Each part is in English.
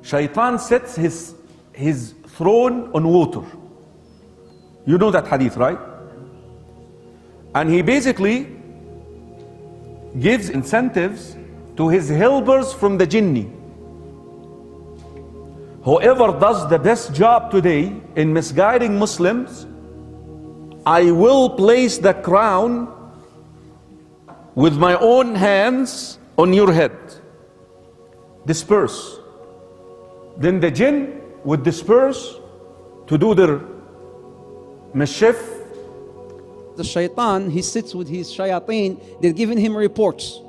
Shaitan sets his throne on water. You know that hadith, right? And he basically gives incentives to his helpers from the Jinni. Whoever does the best job today in misguiding Muslims, I will place the crown with my own hands on your head. Disperse. Then the Jinn would disperse to do their mischief. The shaitan, he sits with his shayateen, they're giving him reports.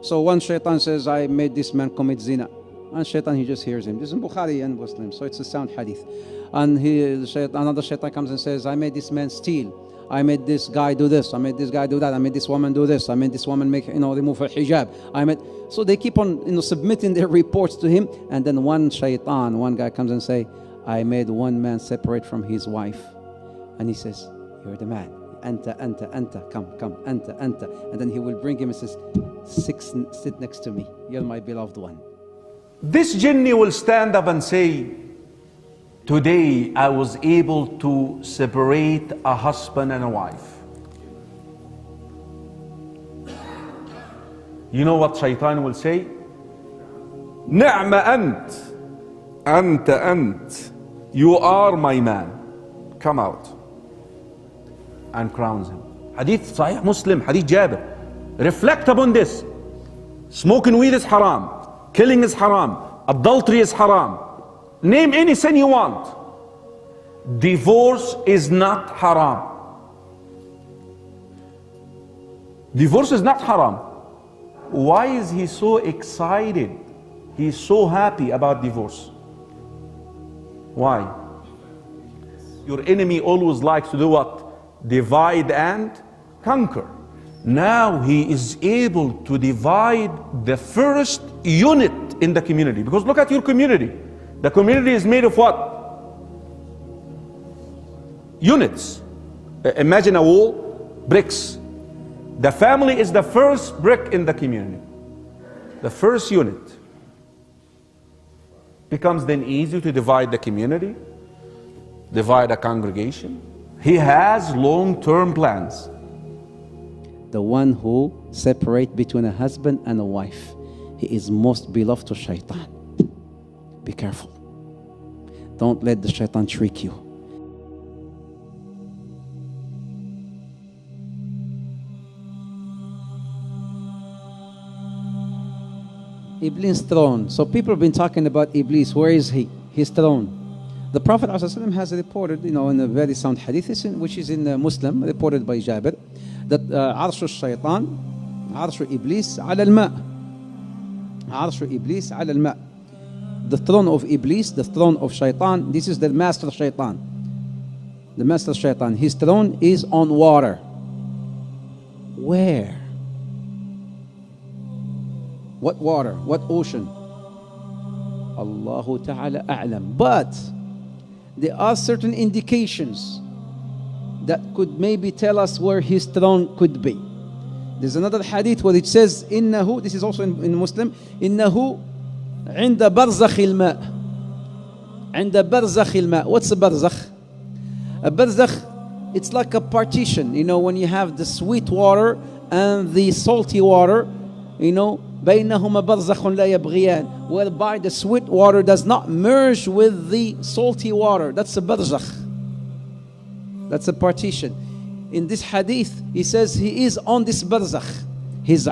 So one shaitan says, I made this man commit zina. And shaitan, he just hears him. This is in Bukhari and Muslim, so it's a sound hadith. And another shaitan comes and says, I made this man steal. I made this guy do this. I made this guy do that. I made this woman do this. I made this woman make, remove her hijab. So they keep on, submitting their reports to him. And then one guy comes and say, I made one man separate from his wife. And he says, you're the man. Anta, come, anta. And then he will bring him and says, sit next to me. You're my beloved one. This Jinni will stand up and say, today I was able to separate a husband and a wife. You know what Shaitan will say? Ni'ma ant. You are my man. Come out. And crowns him. Hadith Sahih Muslim, Hadith Jabir. Reflect upon this. Smoking weed is haram. Killing is haram. Adultery is haram. Name any sin you want. Divorce is not haram. Divorce is not haram. Why is he so excited? He's so happy about divorce. Why? Your enemy always likes to do what? Divide and conquer. Now he is able to divide the first unit in the community. Because look at your community. The community is made of what? Units. Imagine a wall, bricks. The family is the first brick in the community. The first unit. Becomes then easy to divide the community, divide a congregation. He has long-term plans. The one who separates between a husband and a wife, he is most beloved to shaitan. Be careful. Don't let the shaitan trick you. Iblis' throne. So people have been talking about Iblis. Where is he? His throne. The Prophet ﷺ has reported, in a very sound hadith, which is in Muslim, reported by Jabir, that Arshu Shaitan, Arshu Iblis ala al-ma'. Arshu Iblis ala al-ma'. The throne of Iblis, the throne of Shaitan, this is the master Shaitan. The master Shaitan, his throne is on water. Where? What water? What ocean? Allahu Ta'ala a'lam. But there are certain indications that could maybe tell us where his throne could be. There's another hadith where it says, "Innahu." This is also in Muslim. "Innahu 'inda barzakh al-ma'." 'Inda barzakh al-ma'. What's a barzakh? A barzakh, it's like a partition. When you have the sweet water and the salty water, بينهما برزخ لا يبغيان, whereby the sweet water does not merge with the salty water. That's a barzakh. That's a partition. In this hadith, he says he is on this barzakh. His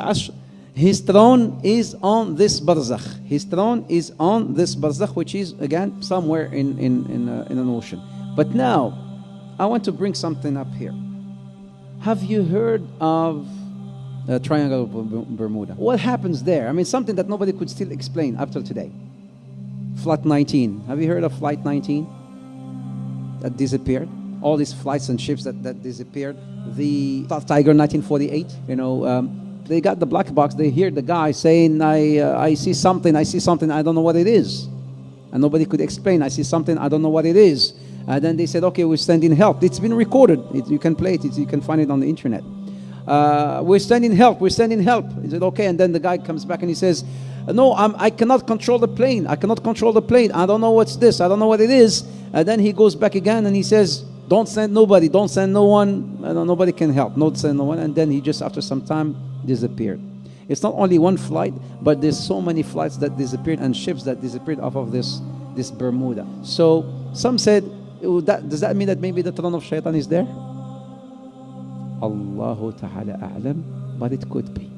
throne is on this barzakh. His throne is on this barzakh, which is again somewhere in an ocean. But now, I want to bring something up here. Have you heard of Triangle of Bermuda? What happens there? Something that nobody could still explain up till today. Flight 19. Have you heard of Flight 19? That disappeared. All these flights and ships that disappeared. The Tiger 1948. They got the black box. They hear the guy saying, I see something. I don't know what it is. And nobody could explain. I see something. I don't know what it is. And then they said, okay, we're sending help. It's been recorded. You can play it. You can find it on the internet. We're sending help. Is it okay? And then the guy comes back and he says, no, I cannot control the plane. I cannot control the plane. I don't know what's this. I don't know what it is. And then he goes back again and he says, don't send nobody. Don't send no one. Nobody can help. Don't send no one. And then he just, after some time, disappeared. It's not only one flight, but there's so many flights that disappeared and ships that disappeared off of this Bermuda. So some said, does that mean that maybe the throne of Shaitan is there? Allahu Ta'ala A'lam, but it could be.